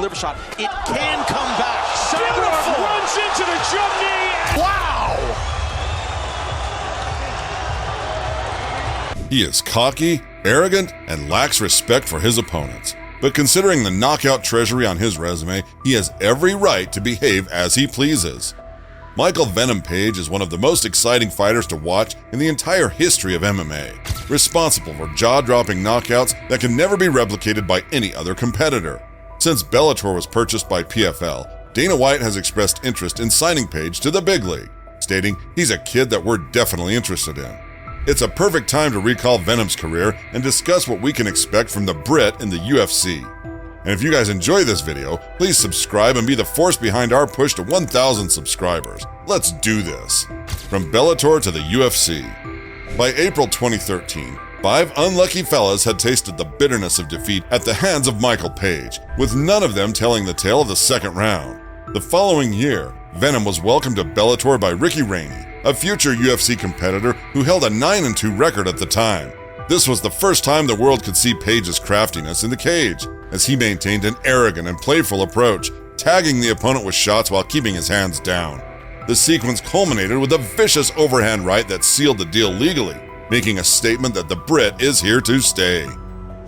liver shot. It can come back. Beautiful! Runs into the jump knee. Wow! He is cocky, arrogant, and lacks respect for his opponents. But considering the knockout treasury on his resume, he has every right to behave as he pleases. Michael "Venom" Page is one of the most exciting fighters to watch in the entire history of MMA, responsible for jaw-dropping knockouts that can never be replicated by any other competitor. Since Bellator was purchased by PFL, Dana White has expressed interest in signing Page to the big league, stating he's a kid that we're definitely interested in. It's a perfect time to recall Venom's career and discuss what we can expect from the Brit in the UFC. And if you guys enjoy this video, please subscribe and be the force behind our push to 1,000 subscribers. Let's do this. From Bellator to the UFC. By April 2013, 5 unlucky fellas had tasted the bitterness of defeat at the hands of Michael Page, with none of them telling the tale of the second round. The following year, Venom was welcomed to Bellator by Ricky Rainey, a future UFC competitor who held a 9-2 record at the time. This was the first time the world could see Page's craftiness in the cage, as he maintained an arrogant and playful approach, tagging the opponent with shots while keeping his hands down. The sequence culminated with a vicious overhand right that sealed the deal legally, making a statement that the Brit is here to stay.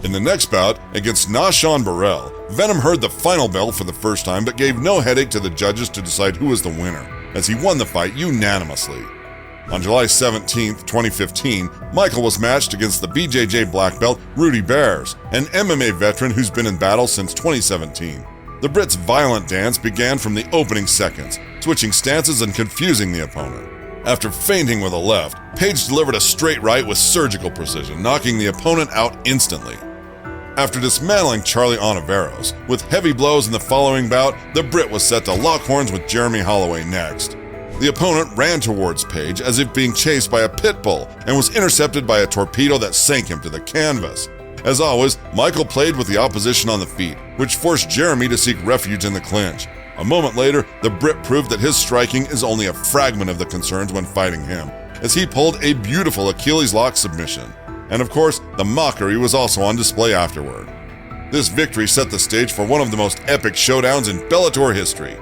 In the next bout, against Nashawn Burrell, Venom heard the final bell for the first time but gave no headache to the judges to decide who was the winner, as he won the fight unanimously. On July 17, 2015, Michael was matched against the BJJ black belt Rudy Bears, an MMA veteran who's been in battle since 2017. The Brit's violent dance began from the opening seconds, switching stances and confusing the opponent. After feinting with a left, Page delivered a straight right with surgical precision, knocking the opponent out instantly. After dismantling Charlie Ontiveros with heavy blows in the following bout, the Brit was set to lock horns with Jeremy Holloway next. The opponent ran towards Page as if being chased by a pit bull and was intercepted by a torpedo that sank him to the canvas. As always, Michael played with the opposition on the feet, which forced Jeremy to seek refuge in the clinch. A moment later, the Brit proved that his striking is only a fragment of the concerns when fighting him, as he pulled a beautiful Achilles lock submission. And of course, the mockery was also on display afterward. This victory set the stage for one of the most epic showdowns in Bellator history.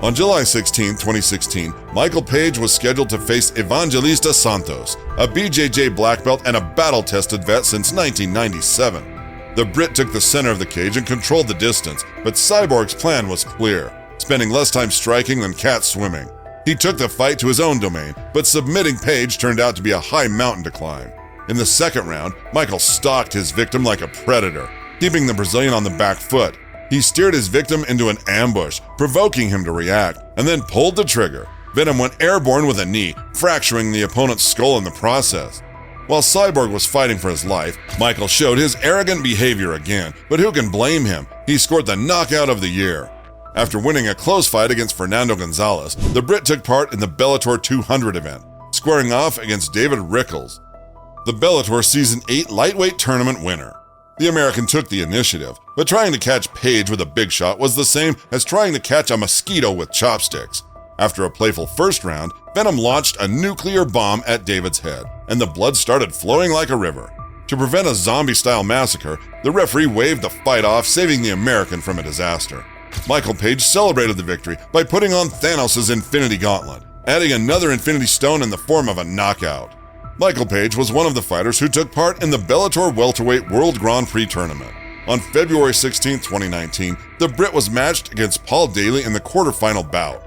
On July 16, 2016, Michael Page was scheduled to face Evangelista Santos, a BJJ black belt and a battle-tested vet since 1997. The Brit took the center of the cage and controlled the distance, but Cyborg's plan was clear, spending less time striking than cat swimming. He took the fight to his own domain, but submitting Page turned out to be a high mountain to climb. In the second round, Michael stalked his victim like a predator, keeping the Brazilian on the back foot. He steered his victim into an ambush, provoking him to react, and then pulled the trigger. Venom went airborne with a knee, fracturing the opponent's skull in the process. While Cyborg was fighting for his life, Michael showed his arrogant behavior again, but who can blame him? He scored the knockout of the year. After winning a close fight against Fernando Gonzalez, the Brit took part in the Bellator 200 event, squaring off against David Rickles, the Bellator Season 8 lightweight tournament winner. The American took the initiative, but trying to catch Page with a big shot was the same as trying to catch a mosquito with chopsticks. After a playful first round, Venom launched a nuclear bomb at David's head, and the blood started flowing like a river. To prevent a zombie-style massacre, the referee waved the fight off, saving the American from a disaster. Michael Page celebrated the victory by putting on Thanos' Infinity Gauntlet, adding another Infinity Stone in the form of a knockout. Michael Page was one of the fighters who took part in the Bellator Welterweight World Grand Prix tournament. On February 16, 2019, the Brit was matched against Paul Daly in the quarterfinal bout.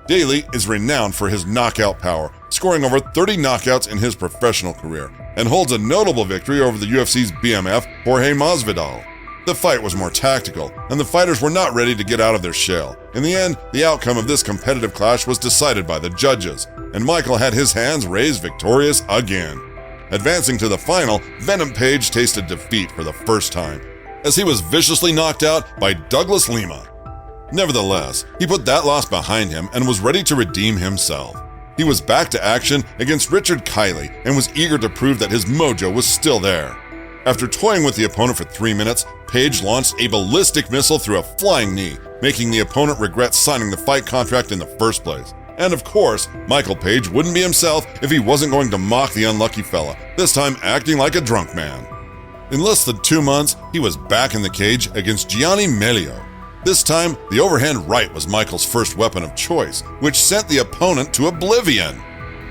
Daly is renowned for his knockout power, scoring over 30 knockouts in his professional career, and holds a notable victory over the UFC's BMF, Jorge Masvidal. The fight was more tactical, and the fighters were not ready to get out of their shell. In the end, the outcome of this competitive clash was decided by the judges, and Michael had his hands raised victorious again. Advancing to the final, Venom Page tasted defeat for the first time, as he was viciously knocked out by Douglas Lima. Nevertheless, he put that loss behind him and was ready to redeem himself. He was back to action against Richard Kiley and was eager to prove that his mojo was still there. After toying with the opponent for 3 minutes, Page launched a ballistic missile through a flying knee, making the opponent regret signing the fight contract in the first place. And of course, Michael Page wouldn't be himself if he wasn't going to mock the unlucky fella, this time acting like a drunk man. In less than 2 months, he was back in the cage against Gianni Melio. This time, the overhand right was Michael's first weapon of choice, which sent the opponent to oblivion.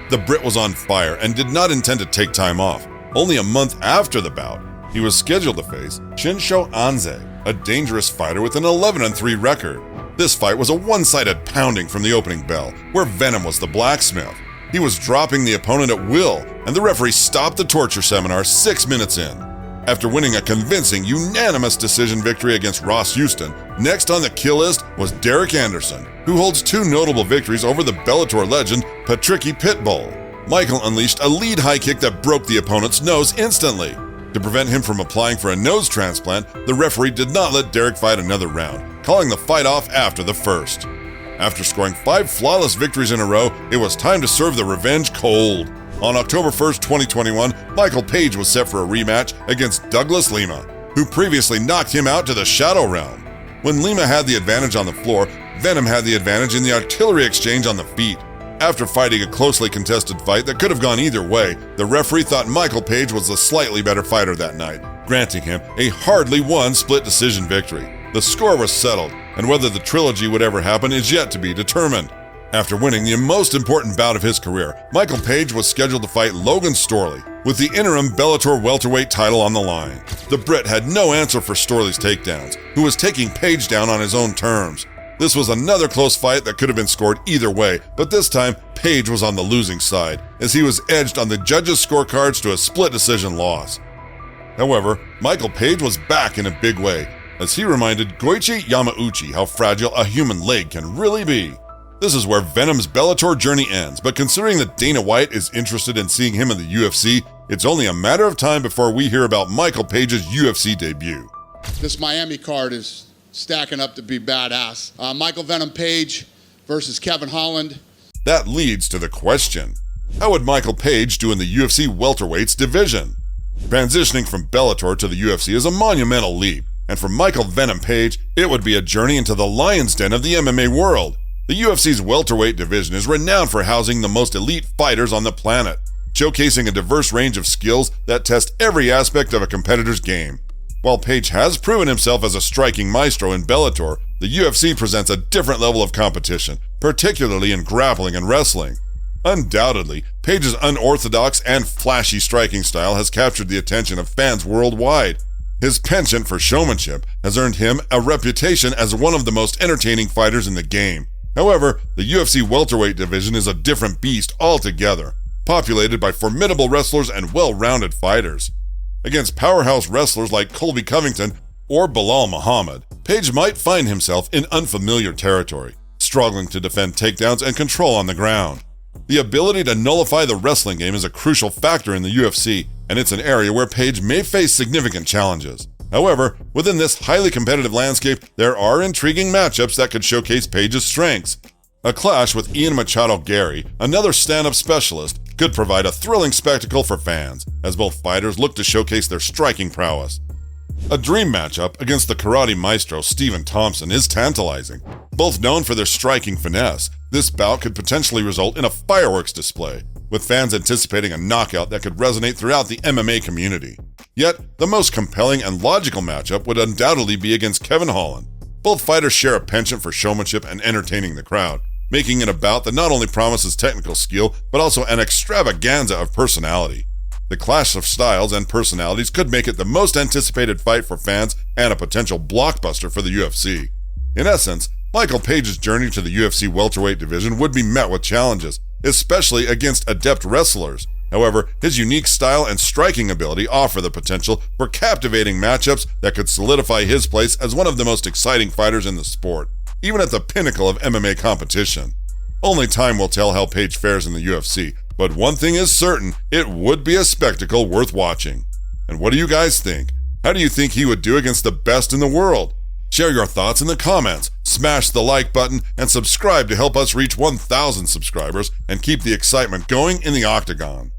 The Brit was on fire and did not intend to take time off. Only a month after the bout, he was scheduled to face Shinsho Anze, a dangerous fighter with an 11-3 record. This fight was a one-sided pounding from the opening bell, where VENOM was the blacksmith. He was dropping the opponent at will, and the referee stopped the torture seminar 6 minutes in. After winning a convincing, unanimous decision victory against Ross Houston, next on the kill list was Derek Anderson, who holds 2 notable victories over the Bellator legend Patricky Pitbull. Michael unleashed a lead high kick that broke the opponent's nose instantly. To prevent him from applying for a nose transplant, the referee did not let Derek fight another round, calling the fight off after the first. After scoring 5 flawless victories in a row, it was time to serve the revenge cold. On October 1st, 2021, Michael Page was set for a rematch against Douglas Lima, who previously knocked him out to the Shadow Realm. When Lima had the advantage on the floor, VENOM had the advantage in the artillery exchange on the feet. After fighting a closely contested fight that could have gone either way, the referee thought Michael Page was the slightly better fighter that night, granting him a hardly won split decision victory. The score was settled, and whether the trilogy would ever happen is yet to be determined. After winning the most important bout of his career, Michael Page was scheduled to fight Logan Storley, with the interim Bellator welterweight title on the line. The Brit had no answer for Storley's takedowns, who was taking Page down on his own terms. This was another close fight that could have been scored either way, but this time, Page was on the losing side, as he was edged on the judges' scorecards to a split decision loss. However, Michael Page was back in a big way, as he reminded Goichi Yamauchi how fragile a human leg can really be. This is where VENOM's Bellator journey ends, but considering that Dana White is interested in seeing him in the UFC, it's only a matter of time before we hear about Michael Page's UFC debut. This Miami card is stacking up to be badass. Michael Venom Page versus Kevin Holland. That leads to the question, how would Michael Page do in the UFC welterweights division? Transitioning from Bellator to the UFC is a monumental leap, and for Michael Venom Page, it would be a journey into the lion's den of the MMA world. The UFC's welterweight division is renowned for housing the most elite fighters on the planet, showcasing a diverse range of skills that test every aspect of a competitor's game. While Page has proven himself as a striking maestro in Bellator, the UFC presents a different level of competition, particularly in grappling and wrestling. Undoubtedly, Page's unorthodox and flashy striking style has captured the attention of fans worldwide. His penchant for showmanship has earned him a reputation as one of the most entertaining fighters in the game. However, the UFC welterweight division is a different beast altogether, populated by formidable wrestlers and well-rounded fighters. Against powerhouse wrestlers like Colby Covington or Bilal Muhammad, Page might find himself in unfamiliar territory, struggling to defend takedowns and control on the ground. The ability to nullify the wrestling game is a crucial factor in the UFC, and it's an area where Page may face significant challenges. However, within this highly competitive landscape, there are intriguing matchups that could showcase Page's strengths. A clash with Ian Machado Gary, another stand-up specialist, could provide a thrilling spectacle for fans, as both fighters look to showcase their striking prowess. A dream matchup against the karate maestro Stephen Thompson is tantalizing. Both known for their striking finesse, this bout could potentially result in a fireworks display, with fans anticipating a knockout that could resonate throughout the MMA community. Yet, the most compelling and logical matchup would undoubtedly be against Kevin Holland. Both fighters share a penchant for showmanship and entertaining the crowd, making it a bout that not only promises technical skill, but also an extravaganza of personality. The clash of styles and personalities could make it the most anticipated fight for fans and a potential blockbuster for the UFC. In essence, Michael Page's journey to the UFC welterweight division would be met with challenges, especially against adept wrestlers. However, his unique style and striking ability offer the potential for captivating matchups that could solidify his place as one of the most exciting fighters in the sport, even at the pinnacle of MMA competition. Only time will tell how Page fares in the UFC, but one thing is certain, it would be a spectacle worth watching. And what do you guys think? How do you think he would do against the best in the world? Share your thoughts in the comments, smash the like button, and subscribe to help us reach 1,000 subscribers and keep the excitement going in the octagon.